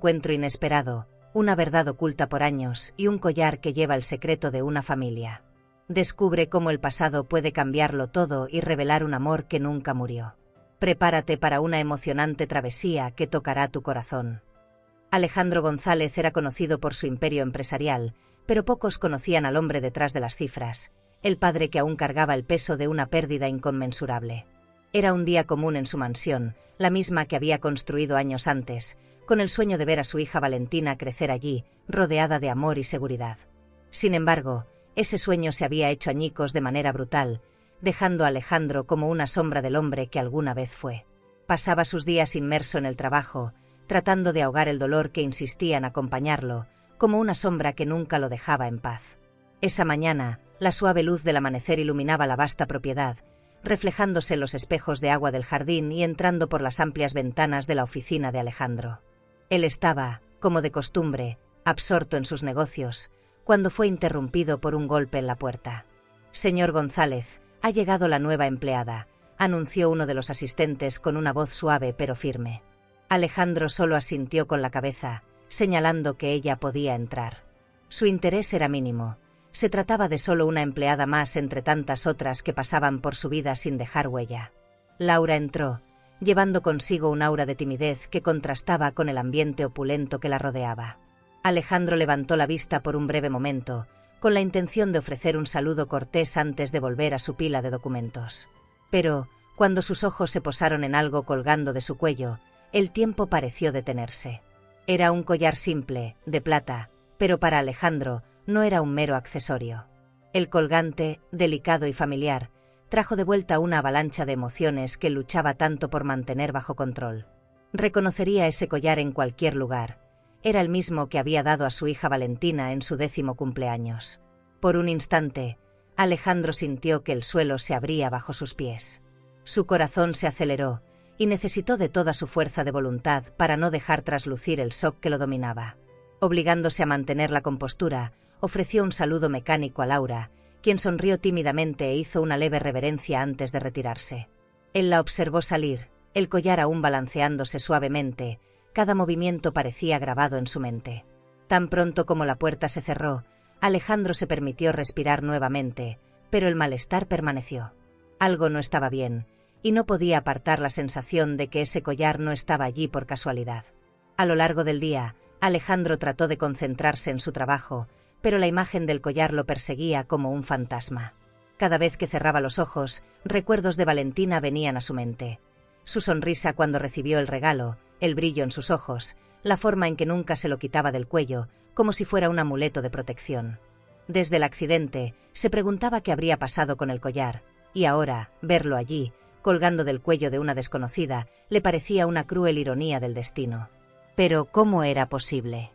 encuentro inesperado, una verdad oculta por años y un collar que lleva el secreto de una familia. Descubre cómo el pasado puede cambiarlo todo y revelar un amor que nunca murió. Prepárate para una emocionante travesía que tocará tu corazón. Alejandro González era conocido por su imperio empresarial, pero pocos conocían al hombre detrás de las cifras, el padre que aún cargaba el peso de una pérdida inconmensurable. Era un día común en su mansión, la misma que había construido años antes, con el sueño de ver a su hija Valentina crecer allí, rodeada de amor y seguridad. Sin embargo, ese sueño se había hecho añicos de manera brutal, dejando a Alejandro como una sombra del hombre que alguna vez fue. Pasaba sus días inmerso en el trabajo, tratando de ahogar el dolor que insistía en acompañarlo, como una sombra que nunca lo dejaba en paz. Esa mañana, la suave luz del amanecer iluminaba la vasta propiedad, reflejándose en los espejos de agua del jardín y entrando por las amplias ventanas de la oficina de Alejandro. Él estaba, como de costumbre, absorto en sus negocios, cuando fue interrumpido por un golpe en la puerta. «Señor González, ha llegado la nueva empleada», anunció uno de los asistentes con una voz suave pero firme. Alejandro solo asintió con la cabeza, señalando que ella podía entrar. Su interés era mínimo. Se trataba de solo una empleada más entre tantas otras que pasaban por su vida sin dejar huella. Laura entró, llevando consigo un aura de timidez que contrastaba con el ambiente opulento que la rodeaba. Alejandro levantó la vista por un breve momento, con la intención de ofrecer un saludo cortés antes de volver a su pila de documentos. Pero, cuando sus ojos se posaron en algo colgando de su cuello, el tiempo pareció detenerse. Era un collar simple, de plata, pero para Alejandro no era un mero accesorio. El colgante, delicado y familiar, trajo de vuelta una avalancha de emociones que luchaba tanto por mantener bajo control. Reconocería ese collar en cualquier lugar. Era el mismo que había dado a su hija Valentina en su 10º cumpleaños. Por un instante, Alejandro sintió que el suelo se abría bajo sus pies. Su corazón se aceleró y necesitó de toda su fuerza de voluntad para no dejar traslucir el shock que lo dominaba. Obligándose a mantener la compostura, ofreció un saludo mecánico a Laura, quien sonrió tímidamente e hizo una leve reverencia antes de retirarse. Él la observó salir, el collar aún balanceándose suavemente, cada movimiento parecía grabado en su mente. Tan pronto como la puerta se cerró, Alejandro se permitió respirar nuevamente, pero el malestar permaneció. Algo no estaba bien, y no podía apartar la sensación de que ese collar no estaba allí por casualidad. A lo largo del día, Alejandro trató de concentrarse en su trabajo, pero la imagen del collar lo perseguía como un fantasma. Cada vez que cerraba los ojos, recuerdos de Valentina venían a su mente. Su sonrisa cuando recibió el regalo, el brillo en sus ojos, la forma en que nunca se lo quitaba del cuello, como si fuera un amuleto de protección. Desde el accidente, se preguntaba qué habría pasado con el collar, y ahora, verlo allí, colgando del cuello de una desconocida, le parecía una cruel ironía del destino. Pero ¿cómo era posible?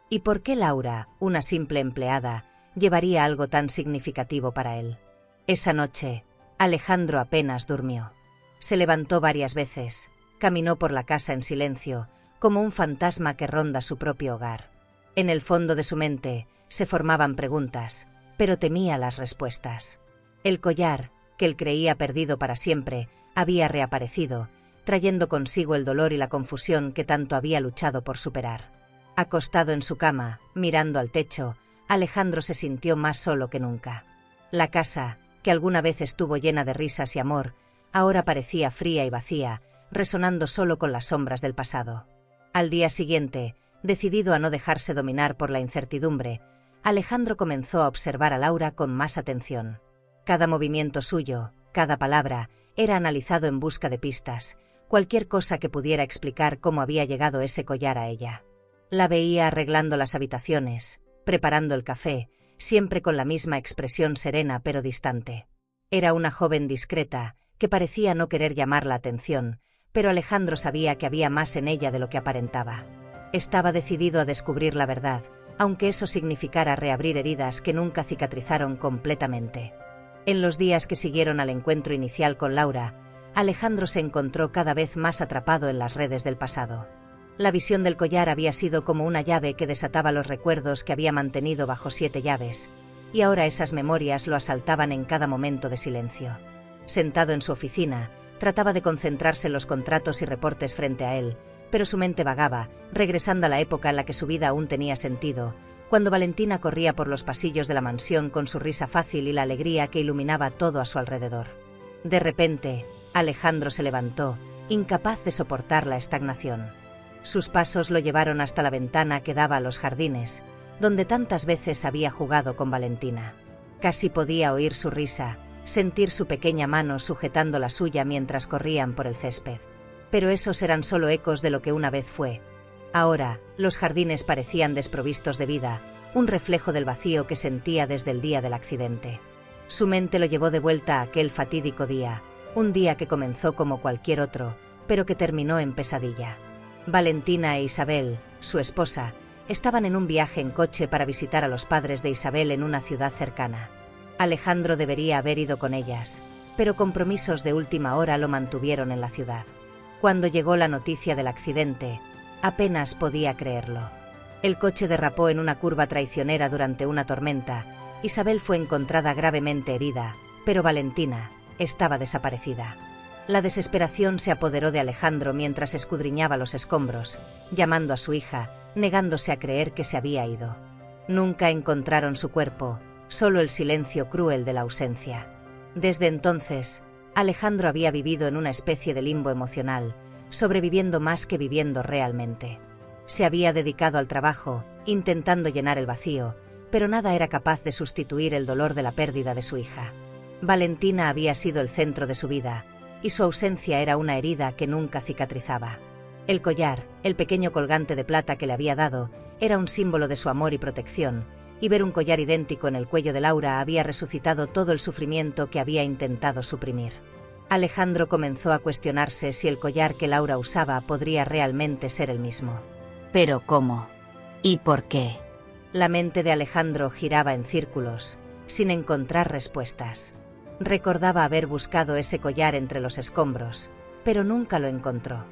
¿Y por qué Laura, una simple empleada, llevaría algo tan significativo para él? Esa noche, Alejandro apenas durmió. Se levantó varias veces, caminó por la casa en silencio, como un fantasma que ronda su propio hogar. En el fondo de su mente se formaban preguntas, pero temía las respuestas. El collar, que él creía perdido para siempre, había reaparecido, trayendo consigo el dolor y la confusión que tanto había luchado por superar. Acostado en su cama, mirando al techo, Alejandro se sintió más solo que nunca. La casa, que alguna vez estuvo llena de risas y amor, ahora parecía fría y vacía, resonando solo con las sombras del pasado. Al día siguiente, decidido a no dejarse dominar por la incertidumbre, Alejandro comenzó a observar a Laura con más atención. Cada movimiento suyo, cada palabra, era analizado en busca de pistas, cualquier cosa que pudiera explicar cómo había llegado ese collar a ella. La veía arreglando las habitaciones, preparando el café, siempre con la misma expresión serena pero distante. Era una joven discreta, que parecía no querer llamar la atención, pero Alejandro sabía que había más en ella de lo que aparentaba. Estaba decidido a descubrir la verdad, aunque eso significara reabrir heridas que nunca cicatrizaron completamente. En los días que siguieron al encuentro inicial con Laura, Alejandro se encontró cada vez más atrapado en las redes del pasado. La visión del collar había sido como una llave que desataba los recuerdos que había mantenido bajo 7 llaves, y ahora esas memorias lo asaltaban en cada momento de silencio. Sentado en su oficina, trataba de concentrarse en los contratos y reportes frente a él, pero su mente vagaba, regresando a la época en la que su vida aún tenía sentido, cuando Valentina corría por los pasillos de la mansión con su risa fácil y la alegría que iluminaba todo a su alrededor. De repente, Alejandro se levantó, incapaz de soportar la estagnación. Sus pasos lo llevaron hasta la ventana que daba a los jardines, donde tantas veces había jugado con Valentina. Casi podía oír su risa, sentir su pequeña mano sujetando la suya mientras corrían por el césped. Pero esos eran solo ecos de lo que una vez fue. Ahora, los jardines parecían desprovistos de vida, un reflejo del vacío que sentía desde el día del accidente. Su mente lo llevó de vuelta a aquel fatídico día, un día que comenzó como cualquier otro, pero que terminó en pesadilla. Valentina e Isabel, su esposa, estaban en un viaje en coche para visitar a los padres de Isabel en una ciudad cercana. Alejandro debería haber ido con ellas, pero compromisos de última hora lo mantuvieron en la ciudad. Cuando llegó la noticia del accidente, apenas podía creerlo. El coche derrapó en una curva traicionera durante una tormenta. Isabel fue encontrada gravemente herida, pero Valentina estaba desaparecida. La desesperación se apoderó de Alejandro mientras escudriñaba los escombros, llamando a su hija, negándose a creer que se había ido. Nunca encontraron su cuerpo, solo el silencio cruel de la ausencia. Desde entonces, Alejandro había vivido en una especie de limbo emocional, sobreviviendo más que viviendo realmente. Se había dedicado al trabajo, intentando llenar el vacío, pero nada era capaz de sustituir el dolor de la pérdida de su hija. Valentina había sido el centro de su vida, y su ausencia era una herida que nunca cicatrizaba. El collar, el pequeño colgante de plata que le había dado, era un símbolo de su amor y protección, y ver un collar idéntico en el cuello de Laura había resucitado todo el sufrimiento que había intentado suprimir. Alejandro comenzó a cuestionarse si el collar que Laura usaba podría realmente ser el mismo. ¿Pero cómo? ¿Y por qué? La mente de Alejandro giraba en círculos, sin encontrar respuestas. Recordaba haber buscado ese collar entre los escombros, pero nunca lo encontró.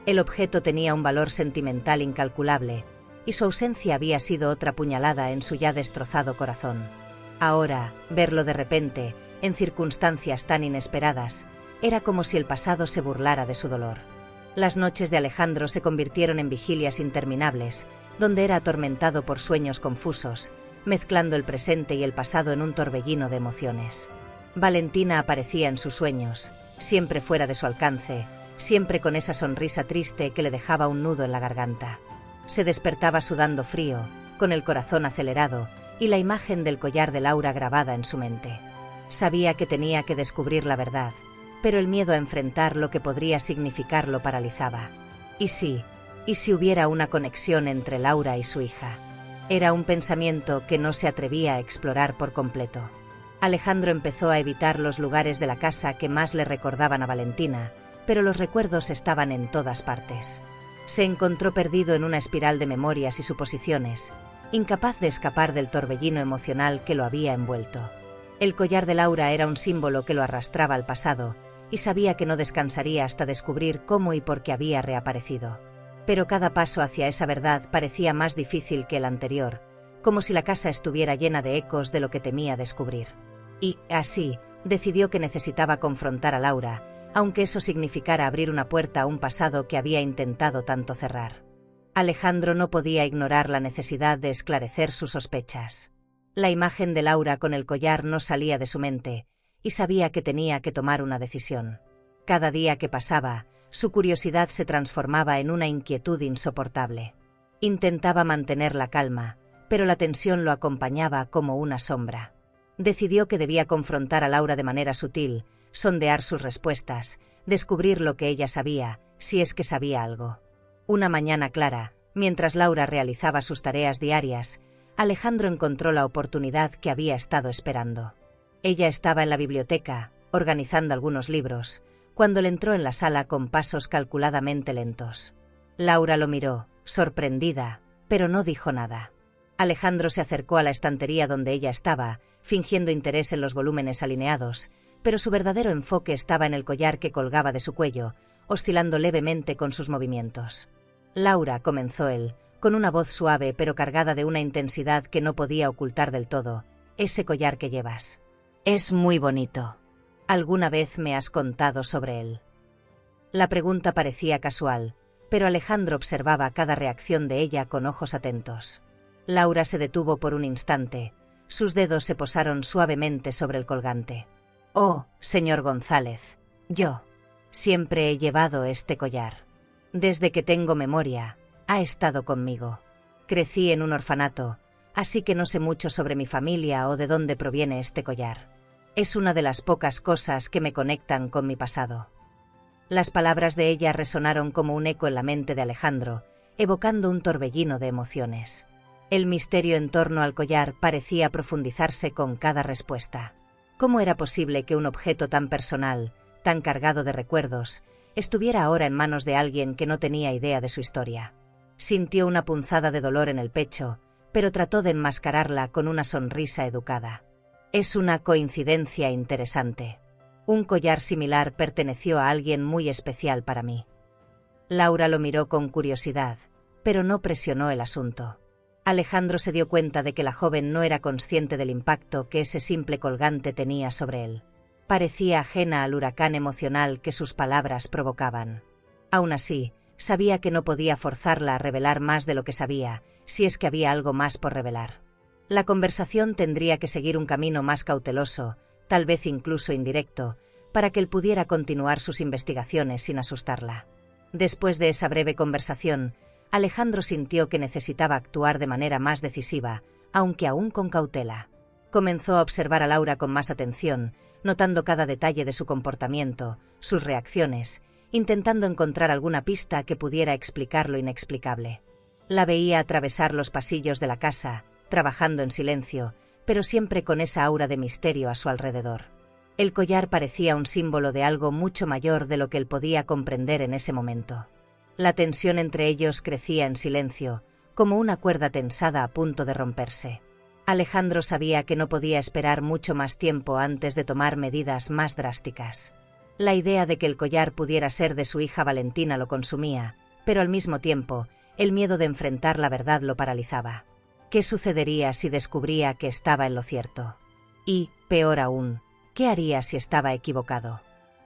El objeto tenía un valor sentimental incalculable, y su ausencia había sido otra puñalada en su ya destrozado corazón. Ahora, verlo de repente, en circunstancias tan inesperadas, era como si el pasado se burlara de su dolor. Las noches de Alejandro se convirtieron en vigilias interminables, donde era atormentado por sueños confusos, mezclando el presente y el pasado en un torbellino de emociones. Valentina aparecía en sus sueños, siempre fuera de su alcance, siempre con esa sonrisa triste que le dejaba un nudo en la garganta. Se despertaba sudando frío, con el corazón acelerado, y la imagen del collar de Laura grabada en su mente. Sabía que tenía que descubrir la verdad, pero el miedo a enfrentar lo que podría significar lo paralizaba. ¿Y si hubiera una conexión entre Laura y su hija? Era un pensamiento que no se atrevía a explorar por completo. Alejandro empezó a evitar los lugares de la casa que más le recordaban a Valentina, pero los recuerdos estaban en todas partes. Se encontró perdido en una espiral de memorias y suposiciones, incapaz de escapar del torbellino emocional que lo había envuelto. El collar de Laura era un símbolo que lo arrastraba al pasado, y sabía que no descansaría hasta descubrir cómo y por qué había reaparecido. Pero cada paso hacia esa verdad parecía más difícil que el anterior, como si la casa estuviera llena de ecos de lo que temía descubrir. Y, así, decidió que necesitaba confrontar a Laura, aunque eso significara abrir una puerta a un pasado que había intentado tanto cerrar. Alejandro no podía ignorar la necesidad de esclarecer sus sospechas. La imagen de Laura con el collar no salía de su mente, y sabía que tenía que tomar una decisión. Cada día que pasaba, su curiosidad se transformaba en una inquietud insoportable. Intentaba mantener la calma, pero la tensión lo acompañaba como una sombra. Decidió que debía confrontar a Laura de manera sutil, sondear sus respuestas, descubrir lo que ella sabía, si es que sabía algo. Una mañana clara, mientras Laura realizaba sus tareas diarias, Alejandro encontró la oportunidad que había estado esperando. Ella estaba en la biblioteca, organizando algunos libros, cuando le entró en la sala con pasos calculadamente lentos. Laura lo miró, sorprendida, pero no dijo nada. Alejandro se acercó a la estantería donde ella estaba, fingiendo interés en los volúmenes alineados, pero su verdadero enfoque estaba en el collar que colgaba de su cuello, oscilando levemente con sus movimientos. Laura, comenzó él, con una voz suave pero cargada de una intensidad que no podía ocultar del todo, ese collar que llevas. Es muy bonito. ¿Alguna vez me has contado sobre él? La pregunta parecía casual, pero Alejandro observaba cada reacción de ella con ojos atentos. Laura se detuvo por un instante. Sus dedos se posaron suavemente sobre el colgante. «Oh, señor González, yo siempre he llevado este collar. Desde que tengo memoria, ha estado conmigo. Crecí en un orfanato, así que no sé mucho sobre mi familia o de dónde proviene este collar. Es una de las pocas cosas que me conectan con mi pasado». Las palabras de ella resonaron como un eco en la mente de Alejandro, evocando un torbellino de emociones. El misterio en torno al collar parecía profundizarse con cada respuesta. ¿Cómo era posible que un objeto tan personal, tan cargado de recuerdos, estuviera ahora en manos de alguien que no tenía idea de su historia? Sintió una punzada de dolor en el pecho, pero trató de enmascararla con una sonrisa educada. «Es una coincidencia interesante. Un collar similar perteneció a alguien muy especial para mí». Laura lo miró con curiosidad, pero no presionó el asunto. Alejandro se dio cuenta de que la joven no era consciente del impacto que ese simple colgante tenía sobre él. Parecía ajena al huracán emocional que sus palabras provocaban. Aún así, sabía que no podía forzarla a revelar más de lo que sabía, si es que había algo más por revelar. La conversación tendría que seguir un camino más cauteloso, tal vez incluso indirecto, para que él pudiera continuar sus investigaciones sin asustarla. Después de esa breve conversación, Alejandro sintió que necesitaba actuar de manera más decisiva, aunque aún con cautela. Comenzó a observar a Laura con más atención, notando cada detalle de su comportamiento, sus reacciones, intentando encontrar alguna pista que pudiera explicar lo inexplicable. La veía atravesar los pasillos de la casa, trabajando en silencio, pero siempre con esa aura de misterio a su alrededor. El collar parecía un símbolo de algo mucho mayor de lo que él podía comprender en ese momento. La tensión entre ellos crecía en silencio, como una cuerda tensada a punto de romperse. Alejandro sabía que no podía esperar mucho más tiempo antes de tomar medidas más drásticas. La idea de que el collar pudiera ser de su hija Valentina lo consumía, pero al mismo tiempo, el miedo de enfrentar la verdad lo paralizaba. ¿Qué sucedería si descubría que estaba en lo cierto? Y, peor aún, ¿qué haría si estaba equivocado?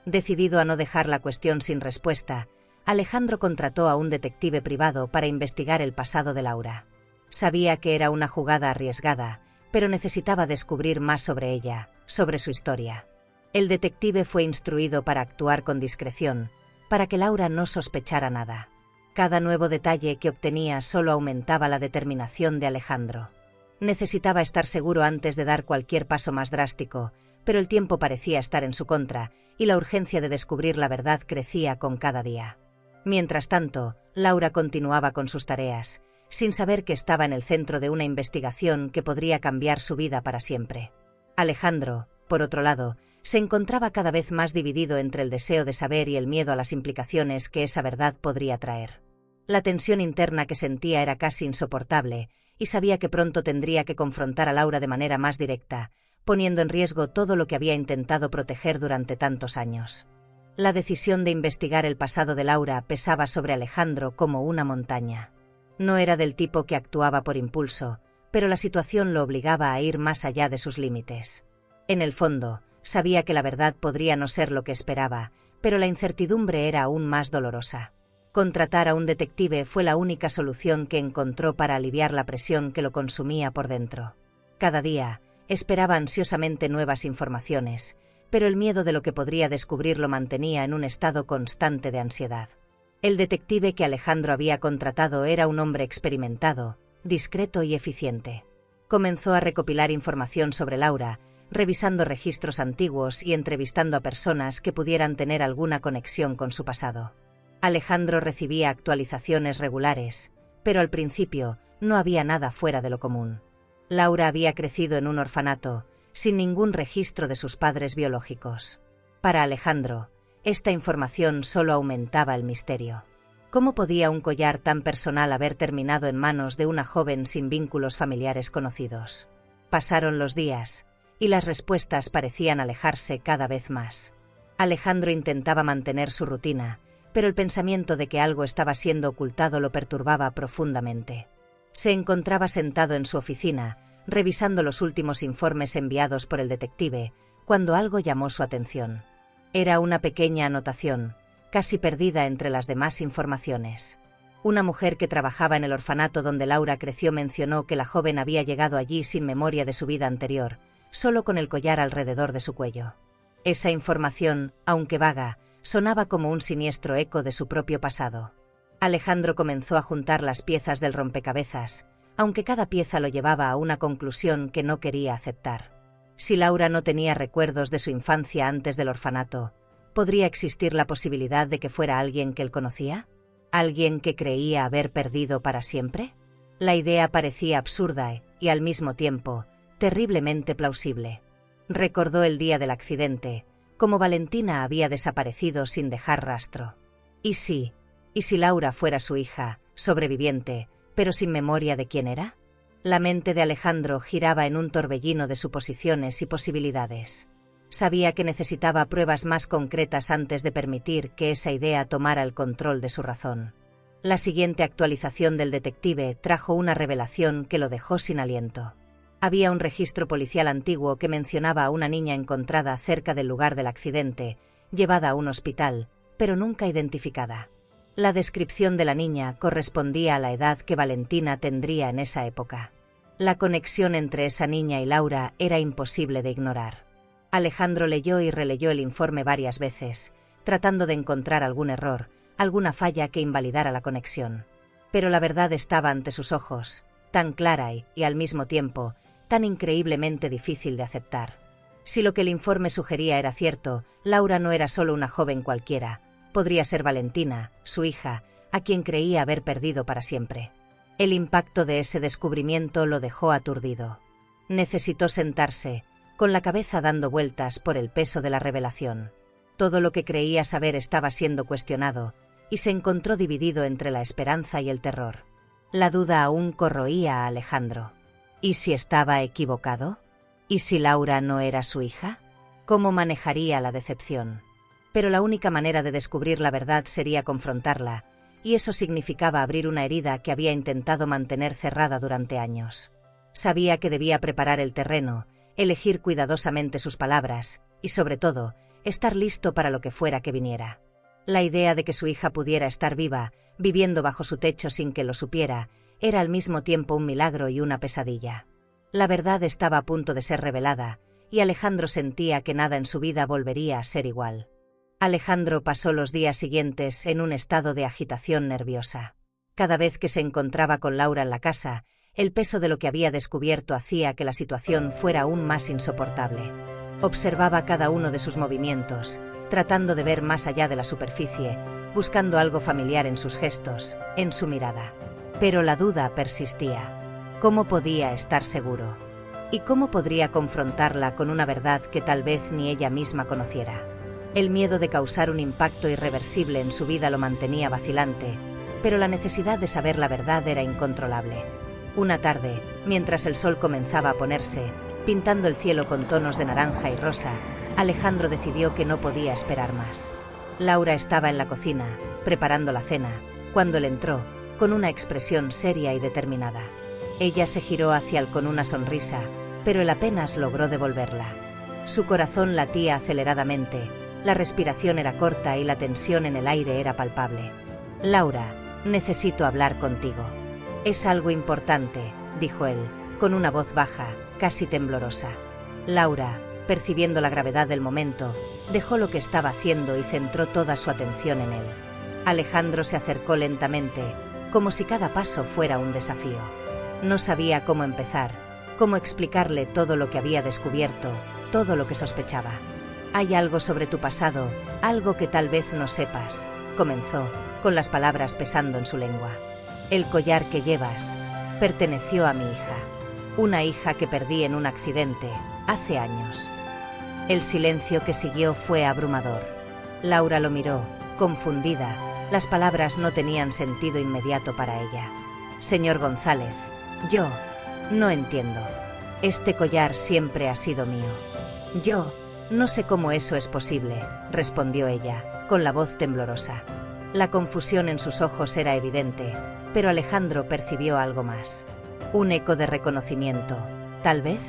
Decidido a no dejar la cuestión sin respuesta, Alejandro contrató a un detective privado para investigar el pasado de Laura. Sabía que era una jugada arriesgada, pero necesitaba descubrir más sobre ella, sobre su historia. El detective fue instruido para actuar con discreción, para que Laura no sospechara nada. Cada nuevo detalle que obtenía solo aumentaba la determinación de Alejandro. Necesitaba estar seguro antes de dar cualquier paso más drástico, pero el tiempo parecía estar en su contra, y la urgencia de descubrir la verdad crecía con cada día. Mientras tanto, Laura continuaba con sus tareas, sin saber que estaba en el centro de una investigación que podría cambiar su vida para siempre. Alejandro, por otro lado, se encontraba cada vez más dividido entre el deseo de saber y el miedo a las implicaciones que esa verdad podría traer. La tensión interna que sentía era casi insoportable, y sabía que pronto tendría que confrontar a Laura de manera más directa, poniendo en riesgo todo lo que había intentado proteger durante tantos años. La decisión de investigar el pasado de Laura pesaba sobre Alejandro como una montaña. No era del tipo que actuaba por impulso, pero la situación lo obligaba a ir más allá de sus límites. En el fondo, sabía que la verdad podría no ser lo que esperaba, pero la incertidumbre era aún más dolorosa. Contratar a un detective fue la única solución que encontró para aliviar la presión que lo consumía por dentro. Cada día, esperaba ansiosamente nuevas informaciones, pero el miedo de lo que podría descubrir lo mantenía en un estado constante de ansiedad. El detective que Alejandro había contratado era un hombre experimentado, discreto y eficiente. Comenzó a recopilar información sobre Laura, revisando registros antiguos y entrevistando a personas que pudieran tener alguna conexión con su pasado. Alejandro recibía actualizaciones regulares, pero al principio no había nada fuera de lo común. Laura había crecido en un orfanato, sin ningún registro de sus padres biológicos. Para Alejandro, esta información solo aumentaba el misterio. ¿Cómo podía un collar tan personal haber terminado en manos de una joven sin vínculos familiares conocidos? Pasaron los días, y las respuestas parecían alejarse cada vez más. Alejandro intentaba mantener su rutina, pero el pensamiento de que algo estaba siendo ocultado lo perturbaba profundamente. Se encontraba sentado en su oficina, revisando los últimos informes enviados por el detective, cuando algo llamó su atención. Era una pequeña anotación, casi perdida entre las demás informaciones. Una mujer que trabajaba en el orfanato donde Laura creció mencionó que la joven había llegado allí sin memoria de su vida anterior, solo con el collar alrededor de su cuello. Esa información, aunque vaga, sonaba como un siniestro eco de su propio pasado. Alejandro comenzó a juntar las piezas del rompecabezas, aunque cada pieza lo llevaba a una conclusión que no quería aceptar. Si Laura no tenía recuerdos de su infancia antes del orfanato, ¿podría existir la posibilidad de que fuera alguien que él conocía? ¿Alguien que creía haber perdido para siempre? La idea parecía absurda y, al mismo tiempo, terriblemente plausible. Recordó el día del accidente, como Valentina había desaparecido sin dejar rastro. ¿Y si Laura fuera su hija, sobreviviente, pero sin memoria de quién era? La mente de Alejandro giraba en un torbellino de suposiciones y posibilidades. Sabía que necesitaba pruebas más concretas antes de permitir que esa idea tomara el control de su razón. La siguiente actualización del detective trajo una revelación que lo dejó sin aliento. Había un registro policial antiguo que mencionaba a una niña encontrada cerca del lugar del accidente, llevada a un hospital, pero nunca identificada. La descripción de la niña correspondía a la edad que Valentina tendría en esa época. La conexión entre esa niña y Laura era imposible de ignorar. Alejandro leyó y releyó el informe varias veces, tratando de encontrar algún error, alguna falla que invalidara la conexión. Pero la verdad estaba ante sus ojos, tan clara y, al mismo tiempo, tan increíblemente difícil de aceptar. Si lo que el informe sugería era cierto, Laura no era solo una joven cualquiera, podría ser Valentina, su hija, a quien creía haber perdido para siempre. El impacto de ese descubrimiento lo dejó aturdido. Necesitó sentarse, con la cabeza dando vueltas por el peso de la revelación. Todo lo que creía saber estaba siendo cuestionado, y se encontró dividido entre la esperanza y el terror. La duda aún corroía a Alejandro. ¿Y si estaba equivocado? ¿Y si Laura no era su hija? ¿Cómo manejaría la decepción? Pero la única manera de descubrir la verdad sería confrontarla, y eso significaba abrir una herida que había intentado mantener cerrada durante años. Sabía que debía preparar el terreno, elegir cuidadosamente sus palabras, y sobre todo, estar listo para lo que fuera que viniera. La idea de que su hija pudiera estar viva, viviendo bajo su techo sin que lo supiera, era al mismo tiempo un milagro y una pesadilla. La verdad estaba a punto de ser revelada, y Alejandro sentía que nada en su vida volvería a ser igual. Alejandro pasó los días siguientes en un estado de agitación nerviosa. Cada vez que se encontraba con Laura en la casa, el peso de lo que había descubierto hacía que la situación fuera aún más insoportable. Observaba cada uno de sus movimientos, tratando de ver más allá de la superficie, buscando algo familiar en sus gestos, en su mirada. Pero la duda persistía. ¿Cómo podía estar seguro? ¿Y cómo podría confrontarla con una verdad que tal vez ni ella misma conociera? El miedo de causar un impacto irreversible en su vida lo mantenía vacilante, pero la necesidad de saber la verdad era incontrolable. Una tarde, mientras el sol comenzaba a ponerse, pintando el cielo con tonos de naranja y rosa, Alejandro decidió que no podía esperar más. Laura estaba en la cocina, preparando la cena, cuando él entró, con una expresión seria y determinada. Ella se giró hacia él con una sonrisa, pero él apenas logró devolverla. Su corazón latía aceleradamente, la respiración era corta y la tensión en el aire era palpable. «Laura, necesito hablar contigo». «Es algo importante», dijo él, con una voz baja, casi temblorosa. Laura, percibiendo la gravedad del momento, dejó lo que estaba haciendo y centró toda su atención en él. Alejandro se acercó lentamente, como si cada paso fuera un desafío. No sabía cómo empezar, cómo explicarle todo lo que había descubierto, todo lo que sospechaba. «Hay algo sobre tu pasado, algo que tal vez no sepas», comenzó, con las palabras pesando en su lengua. «El collar que llevas perteneció a mi hija, una hija que perdí en un accidente, hace años». El silencio que siguió fue abrumador. Laura lo miró, confundida, las palabras no tenían sentido inmediato para ella. «Señor González, yo no entiendo. Este collar siempre ha sido mío». «Yo no sé cómo eso es posible», respondió ella, con la voz temblorosa. La confusión en sus ojos era evidente, pero Alejandro percibió algo más. Un eco de reconocimiento, tal vez,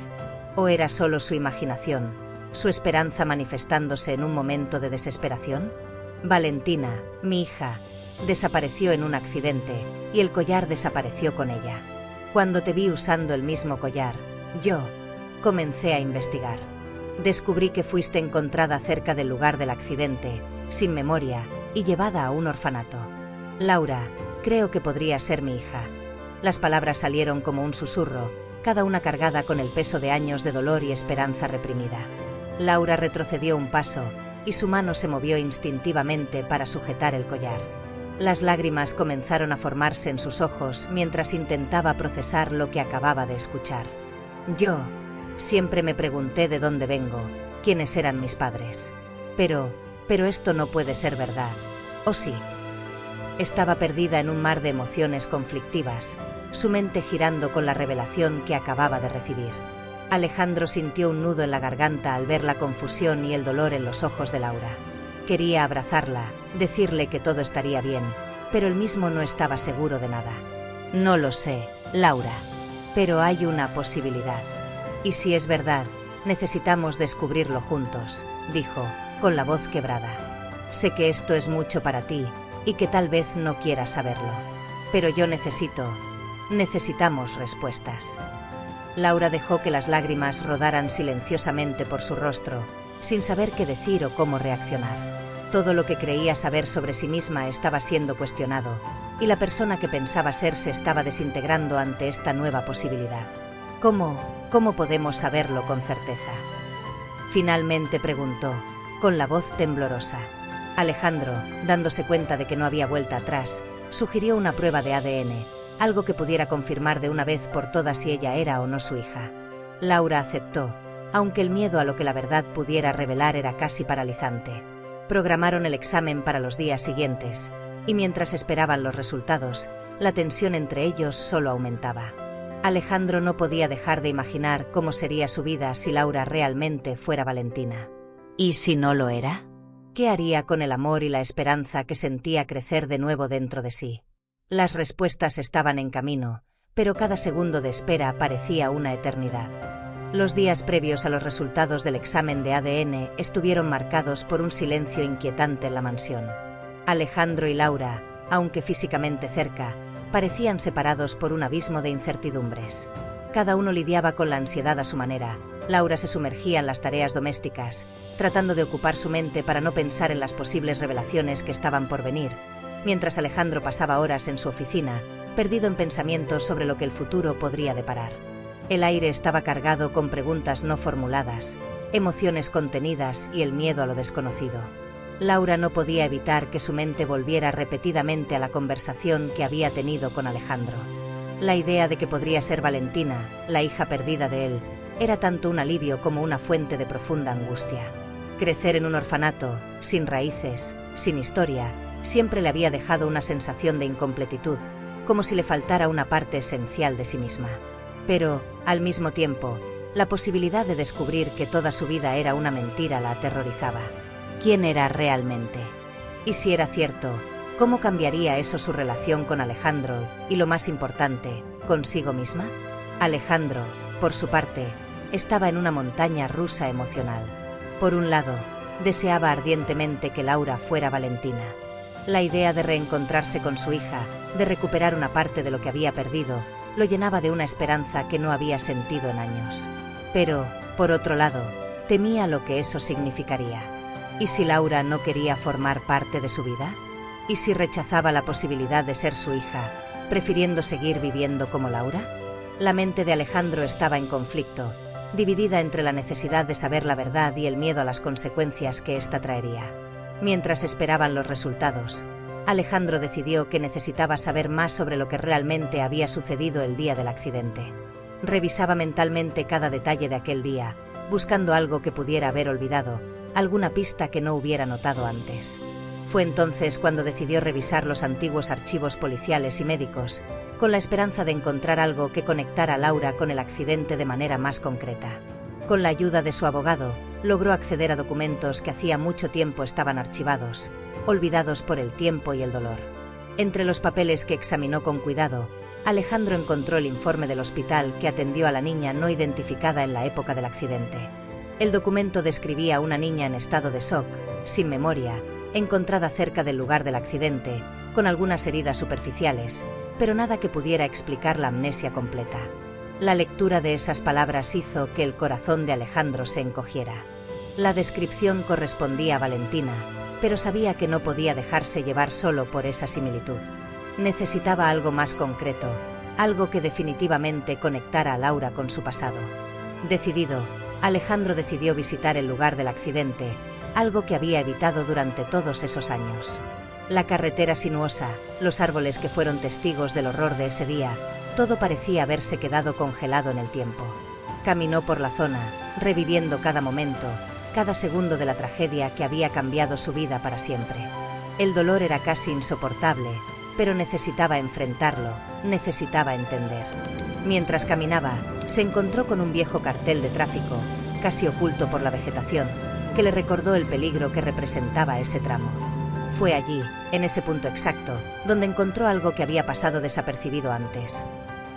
¿o era solo su imaginación, su esperanza manifestándose en un momento de desesperación? «Valentina, mi hija, desapareció en un accidente, y el collar desapareció con ella. Cuando te vi usando el mismo collar, yo comencé a investigar. Descubrí que fuiste encontrada cerca del lugar del accidente, sin memoria, y llevada a un orfanato. Laura, creo que podría ser mi hija. Las palabras salieron como un susurro, cada una cargada con el peso de años de dolor y esperanza reprimida. Laura retrocedió un paso, y su mano se movió instintivamente para sujetar el collar. Las lágrimas comenzaron a formarse en sus ojos mientras intentaba procesar lo que acababa de escuchar. Yo siempre me pregunté de dónde vengo, quiénes eran mis padres. Pero esto no puede ser verdad. ¿O sí? Estaba perdida en un mar de emociones conflictivas, su mente girando con la revelación que acababa de recibir. Alejandro sintió un nudo en la garganta al ver la confusión y el dolor en los ojos de Laura. Quería abrazarla, decirle que todo estaría bien, pero él mismo no estaba seguro de nada. No lo sé, Laura, pero hay una posibilidad. Y si es verdad, necesitamos descubrirlo juntos, dijo, con la voz quebrada. Sé que esto es mucho para ti, y que tal vez no quieras saberlo. Pero yo necesitamos respuestas. Laura dejó que las lágrimas rodaran silenciosamente por su rostro, sin saber qué decir o cómo reaccionar. Todo lo que creía saber sobre sí misma estaba siendo cuestionado, y la persona que pensaba ser se estaba desintegrando ante esta nueva posibilidad. ¿Cómo podemos saberlo con certeza? Finalmente preguntó, con la voz temblorosa. Alejandro, dándose cuenta de que no había vuelta atrás, sugirió una prueba de ADN, algo que pudiera confirmar de una vez por todas si ella era o no su hija. Laura aceptó, aunque el miedo a lo que la verdad pudiera revelar era casi paralizante. Programaron el examen para los días siguientes, y mientras esperaban los resultados, la tensión entre ellos solo aumentaba. Alejandro no podía dejar de imaginar cómo sería su vida si Laura realmente fuera Valentina. ¿Y si no lo era? ¿Qué haría con el amor y la esperanza que sentía crecer de nuevo dentro de sí? Las respuestas estaban en camino, pero cada segundo de espera parecía una eternidad. Los días previos a los resultados del examen de ADN estuvieron marcados por un silencio inquietante en la mansión. Alejandro y Laura, aunque físicamente cerca, parecían separados por un abismo de incertidumbres. Cada uno lidiaba con la ansiedad a su manera. Laura se sumergía en las tareas domésticas, tratando de ocupar su mente para no pensar en las posibles revelaciones que estaban por venir, mientras Alejandro pasaba horas en su oficina, perdido en pensamientos sobre lo que el futuro podría deparar. El aire estaba cargado con preguntas no formuladas, emociones contenidas y el miedo a lo desconocido. Laura no podía evitar que su mente volviera repetidamente a la conversación que había tenido con Alejandro. La idea de que podría ser Valentina, la hija perdida de él, era tanto un alivio como una fuente de profunda angustia. Crecer en un orfanato, sin raíces, sin historia, siempre le había dejado una sensación de incompletitud, como si le faltara una parte esencial de sí misma. Pero, al mismo tiempo, la posibilidad de descubrir que toda su vida era una mentira la aterrorizaba. ¿Quién era realmente? Y si era cierto, ¿cómo cambiaría eso su relación con Alejandro y, lo más importante, consigo misma? Alejandro, por su parte, estaba en una montaña rusa emocional. Por un lado, deseaba ardientemente que Laura fuera Valentina. La idea de reencontrarse con su hija, de recuperar una parte de lo que había perdido, lo llenaba de una esperanza que no había sentido en años. Pero, por otro lado, temía lo que eso significaría. ¿Y si Laura no quería formar parte de su vida? ¿Y si rechazaba la posibilidad de ser su hija, prefiriendo seguir viviendo como Laura? La mente de Alejandro estaba en conflicto, dividida entre la necesidad de saber la verdad y el miedo a las consecuencias que ésta traería. Mientras esperaban los resultados, Alejandro decidió que necesitaba saber más sobre lo que realmente había sucedido el día del accidente. Revisaba mentalmente cada detalle de aquel día, buscando algo que pudiera haber olvidado, alguna pista que no hubiera notado antes. Fue entonces cuando decidió revisar los antiguos archivos policiales y médicos, con la esperanza de encontrar algo que conectara a Laura con el accidente de manera más concreta. Con la ayuda de su abogado, logró acceder a documentos que hacía mucho tiempo estaban archivados, olvidados por el tiempo y el dolor. Entre los papeles que examinó con cuidado, Alejandro encontró el informe del hospital que atendió a la niña no identificada en la época del accidente. El documento describía a una niña en estado de shock, sin memoria, encontrada cerca del lugar del accidente, con algunas heridas superficiales, pero nada que pudiera explicar la amnesia completa. La lectura de esas palabras hizo que el corazón de Alejandro se encogiera. La descripción correspondía a Valentina, pero sabía que no podía dejarse llevar solo por esa similitud. Necesitaba algo más concreto, algo que definitivamente conectara a Laura con su pasado. Decidido, Alejandro decidió visitar el lugar del accidente, algo que había evitado durante todos esos años. La carretera sinuosa, los árboles que fueron testigos del horror de ese día, todo parecía haberse quedado congelado en el tiempo. Caminó por la zona, reviviendo cada momento, cada segundo de la tragedia que había cambiado su vida para siempre. El dolor era casi insoportable, pero necesitaba enfrentarlo, necesitaba entender. Mientras caminaba, se encontró con un viejo cartel de tráfico, casi oculto por la vegetación, que le recordó el peligro que representaba ese tramo. Fue allí, en ese punto exacto, donde encontró algo que había pasado desapercibido antes.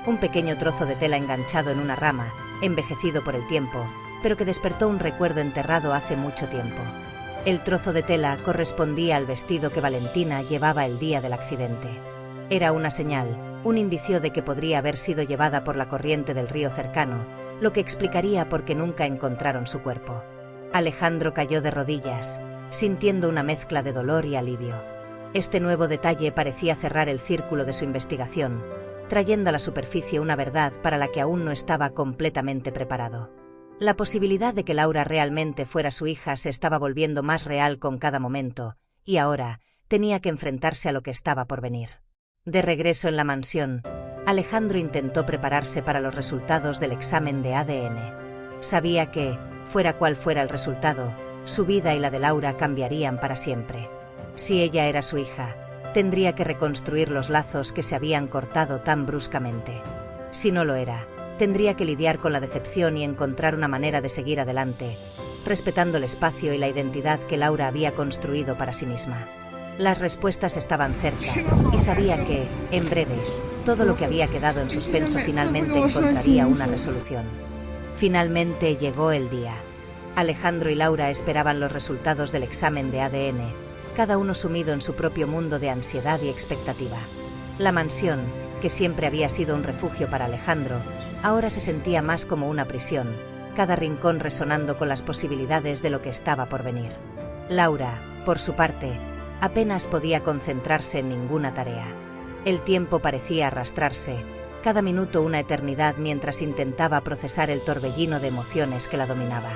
Un pequeño trozo de tela enganchado en una rama, envejecido por el tiempo, pero que despertó un recuerdo enterrado hace mucho tiempo. El trozo de tela correspondía al vestido que Valentina llevaba el día del accidente. Era una señal, un indicio de que podría haber sido llevada por la corriente del río cercano, lo que explicaría por qué nunca encontraron su cuerpo. Alejandro cayó de rodillas, sintiendo una mezcla de dolor y alivio. Este nuevo detalle parecía cerrar el círculo de su investigación, trayendo a la superficie una verdad para la que aún no estaba completamente preparado. La posibilidad de que Laura realmente fuera su hija se estaba volviendo más real con cada momento, y ahora tenía que enfrentarse a lo que estaba por venir. De regreso en la mansión, Alejandro intentó prepararse para los resultados del examen de ADN. Sabía que, fuera cual fuera el resultado, su vida y la de Laura cambiarían para siempre. Si ella era su hija, tendría que reconstruir los lazos que se habían cortado tan bruscamente. Si no lo era, tendría que lidiar con la decepción y encontrar una manera de seguir adelante, respetando el espacio y la identidad que Laura había construido para sí misma. Las respuestas estaban cerca, y sabía que, en breve, todo lo que había quedado en suspenso finalmente encontraría una resolución. Finalmente llegó el día. Alejandro y Laura esperaban los resultados del examen de ADN, cada uno sumido en su propio mundo de ansiedad y expectativa. La mansión, que siempre había sido un refugio para Alejandro, ahora se sentía más como una prisión, cada rincón resonando con las posibilidades de lo que estaba por venir. Laura, por su parte, apenas podía concentrarse en ninguna tarea. El tiempo parecía arrastrarse, cada minuto una eternidad mientras intentaba procesar el torbellino de emociones que la dominaba.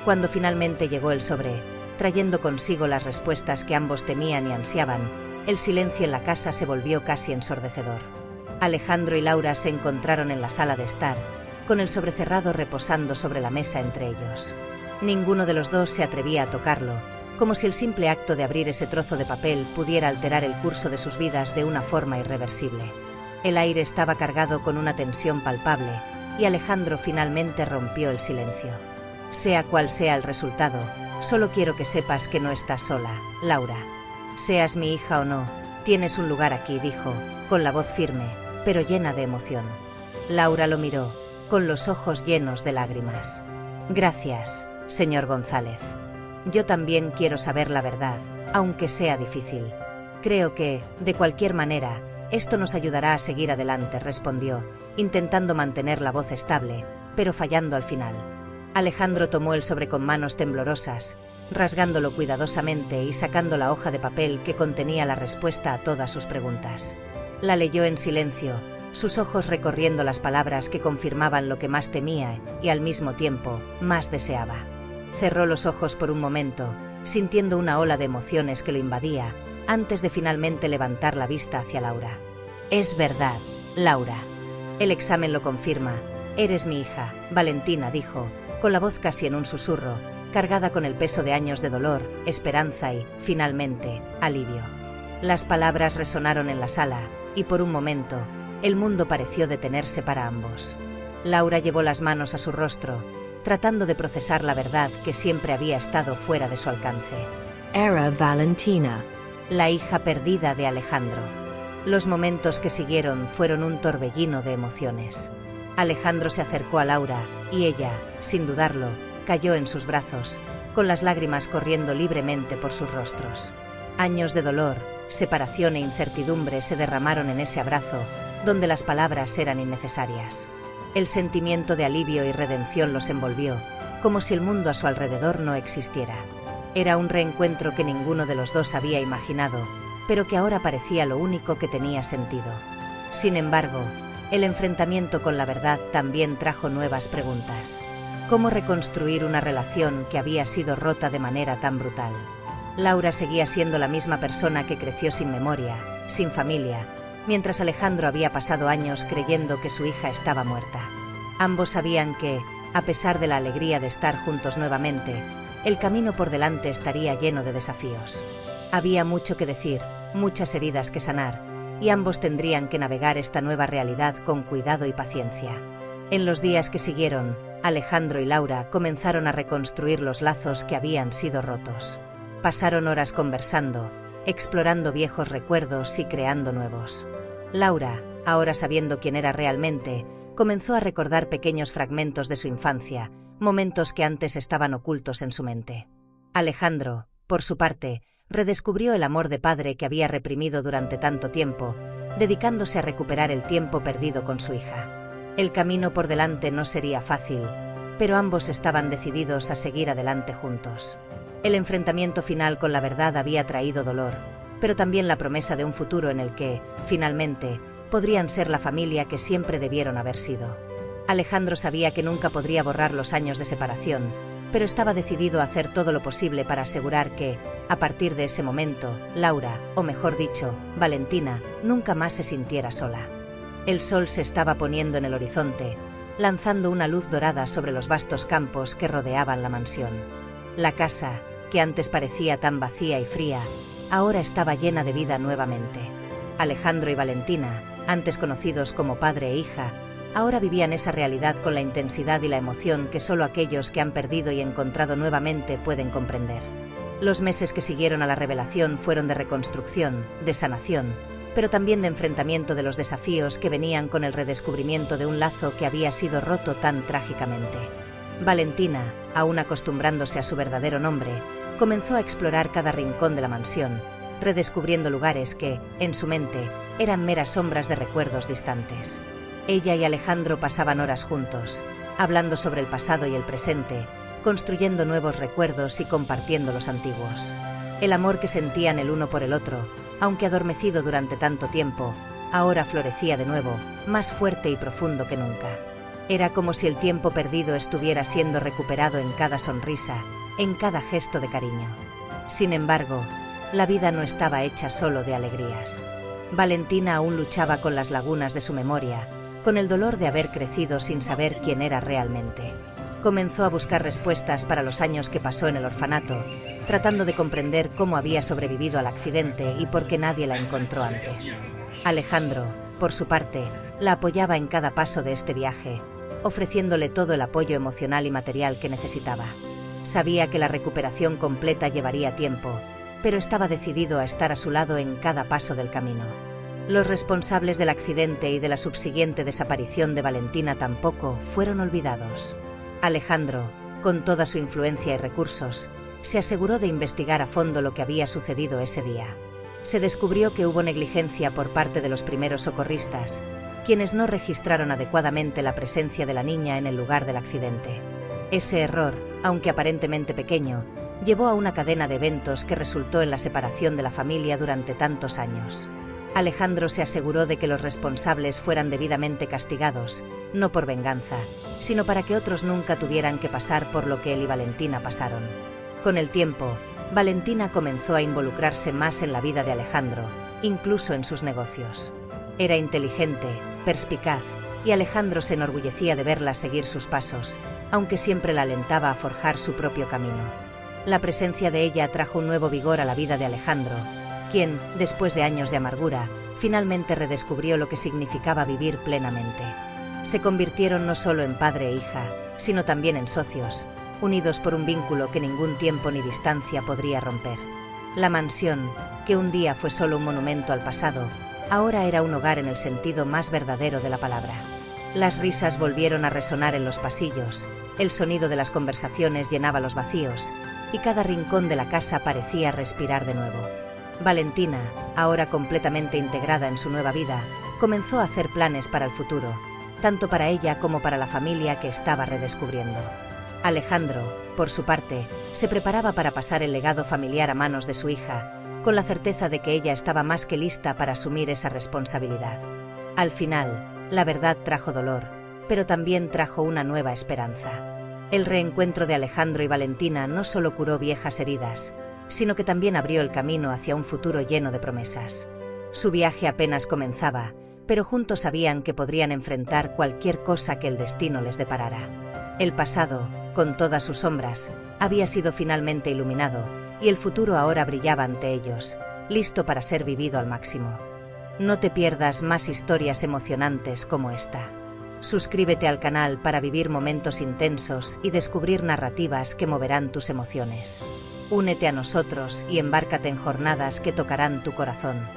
Cuando finalmente llegó el sobre, trayendo consigo las respuestas que ambos temían y ansiaban, el silencio en la casa se volvió casi ensordecedor. Alejandro y Laura se encontraron en la sala de estar, con el sobre cerrado reposando sobre la mesa entre ellos. Ninguno de los dos se atrevía a tocarlo, como si el simple acto de abrir ese trozo de papel pudiera alterar el curso de sus vidas de una forma irreversible. El aire estaba cargado con una tensión palpable, y Alejandro finalmente rompió el silencio. Sea cual sea el resultado, solo quiero que sepas que no estás sola, Laura. Seas mi hija o no, tienes un lugar aquí, dijo, con la voz firme, pero llena de emoción. Laura lo miró, con los ojos llenos de lágrimas. Gracias, señor González. Yo también quiero saber la verdad, aunque sea difícil. Creo que, de cualquier manera, esto nos ayudará a seguir adelante, respondió, intentando mantener la voz estable, pero fallando al final. Alejandro tomó el sobre con manos temblorosas, rasgándolo cuidadosamente y sacando la hoja de papel que contenía la respuesta a todas sus preguntas. La leyó en silencio, sus ojos recorriendo las palabras que confirmaban lo que más temía y al mismo tiempo más deseaba. Cerró los ojos por un momento, sintiendo una ola de emociones que lo invadía, antes de finalmente levantar la vista hacia Laura. Es verdad, Laura. El examen lo confirma. Eres mi hija, Valentina, dijo, con la voz casi en un susurro, cargada con el peso de años de dolor, esperanza y, finalmente, alivio. Las palabras resonaron en la sala, y por un momento, el mundo pareció detenerse para ambos. Laura llevó las manos a su rostro, tratando de procesar la verdad que siempre había estado fuera de su alcance. Era Valentina, la hija perdida de Alejandro. Los momentos que siguieron fueron un torbellino de emociones. Alejandro se acercó a Laura, y ella, sin dudarlo, cayó en sus brazos, con las lágrimas corriendo libremente por sus rostros. Años de dolor, separación e incertidumbre se derramaron en ese abrazo, donde las palabras eran innecesarias. El sentimiento de alivio y redención los envolvió, como si el mundo a su alrededor no existiera. Era un reencuentro que ninguno de los dos había imaginado, pero que ahora parecía lo único que tenía sentido. Sin embargo, el enfrentamiento con la verdad también trajo nuevas preguntas. ¿Cómo reconstruir una relación que había sido rota de manera tan brutal? Laura seguía siendo la misma persona que creció sin memoria, sin familia, mientras Alejandro había pasado años creyendo que su hija estaba muerta. Ambos sabían que, a pesar de la alegría de estar juntos nuevamente, el camino por delante estaría lleno de desafíos. Había mucho que decir, muchas heridas que sanar, y ambos tendrían que navegar esta nueva realidad con cuidado y paciencia. En los días que siguieron, Alejandro y Laura comenzaron a reconstruir los lazos que habían sido rotos. Pasaron horas conversando, explorando viejos recuerdos y creando nuevos. Laura, ahora sabiendo quién era realmente, comenzó a recordar pequeños fragmentos de su infancia, momentos que antes estaban ocultos en su mente. Alejandro, por su parte, redescubrió el amor de padre que había reprimido durante tanto tiempo, dedicándose a recuperar el tiempo perdido con su hija. El camino por delante no sería fácil, pero ambos estaban decididos a seguir adelante juntos. El enfrentamiento final con la verdad había traído dolor, pero también la promesa de un futuro en el que, finalmente, podrían ser la familia que siempre debieron haber sido. Alejandro sabía que nunca podría borrar los años de separación, pero estaba decidido a hacer todo lo posible para asegurar que, a partir de ese momento, Laura, o mejor dicho, Valentina, nunca más se sintiera sola. El sol se estaba poniendo en el horizonte, lanzando una luz dorada sobre los vastos campos que rodeaban la mansión. La casa, que antes parecía tan vacía y fría, ahora estaba llena de vida nuevamente. Alejandro y Valentina, antes conocidos como padre e hija, ahora vivían esa realidad con la intensidad y la emoción que solo aquellos que han perdido y encontrado nuevamente pueden comprender. Los meses que siguieron a la revelación fueron de reconstrucción, de sanación, pero también de enfrentamiento de los desafíos que venían con el redescubrimiento de un lazo que había sido roto tan trágicamente. Valentina, aún acostumbrándose a su verdadero nombre, comenzó a explorar cada rincón de la mansión, redescubriendo lugares que, en su mente, eran meras sombras de recuerdos distantes. Ella y Alejandro pasaban horas juntos, hablando sobre el pasado y el presente, construyendo nuevos recuerdos y compartiendo los antiguos. El amor que sentían el uno por el otro, aunque adormecido durante tanto tiempo, ahora florecía de nuevo, más fuerte y profundo que nunca. Era como si el tiempo perdido estuviera siendo recuperado en cada sonrisa, en cada gesto de cariño. Sin embargo, la vida no estaba hecha solo de alegrías. Valentina aún luchaba con las lagunas de su memoria, con el dolor de haber crecido sin saber quién era realmente. Comenzó a buscar respuestas para los años que pasó en el orfanato, tratando de comprender cómo había sobrevivido al accidente y por qué nadie la encontró antes. Alejandro, por su parte, la apoyaba en cada paso de este viaje, ofreciéndole todo el apoyo emocional y material que necesitaba. Sabía que la recuperación completa llevaría tiempo, pero estaba decidido a estar a su lado en cada paso del camino. Los responsables del accidente y de la subsiguiente desaparición de Valentina tampoco fueron olvidados. Alejandro, con toda su influencia y recursos, se aseguró de investigar a fondo lo que había sucedido ese día. Se descubrió que hubo negligencia por parte de los primeros socorristas, quienes no registraron adecuadamente la presencia de la niña en el lugar del accidente. Ese error, aunque aparentemente pequeño, llevó a una cadena de eventos que resultó en la separación de la familia durante tantos años. Alejandro se aseguró de que los responsables fueran debidamente castigados, no por venganza, sino para que otros nunca tuvieran que pasar por lo que él y Valentina pasaron. Con el tiempo, Valentina comenzó a involucrarse más en la vida de Alejandro, incluso en sus negocios. Era inteligente, perspicaz, y Alejandro se enorgullecía de verla seguir sus pasos, aunque siempre la alentaba a forjar su propio camino. La presencia de ella trajo un nuevo vigor a la vida de Alejandro, quien, después de años de amargura, finalmente redescubrió lo que significaba vivir plenamente. Se convirtieron no solo en padre e hija, sino también en socios, unidos por un vínculo que ningún tiempo ni distancia podría romper. La mansión, que un día fue solo un monumento al pasado, ahora era un hogar en el sentido más verdadero de la palabra. Las risas volvieron a resonar en los pasillos, el sonido de las conversaciones llenaba los vacíos, y cada rincón de la casa parecía respirar de nuevo. Valentina, ahora completamente integrada en su nueva vida, comenzó a hacer planes para el futuro, tanto para ella como para la familia que estaba redescubriendo. Alejandro, por su parte, se preparaba para pasar el legado familiar a manos de su hija, con la certeza de que ella estaba más que lista para asumir esa responsabilidad. Al final, la verdad trajo dolor, pero también trajo una nueva esperanza. El reencuentro de Alejandro y Valentina no solo curó viejas heridas, sino que también abrió el camino hacia un futuro lleno de promesas. Su viaje apenas comenzaba, pero juntos sabían que podrían enfrentar cualquier cosa que el destino les deparara. El pasado, con todas sus sombras, había sido finalmente iluminado, y el futuro ahora brillaba ante ellos, listo para ser vivido al máximo. No te pierdas más historias emocionantes como esta. Suscríbete al canal para vivir momentos intensos y descubrir narrativas que moverán tus emociones. Únete a nosotros y embárcate en jornadas que tocarán tu corazón.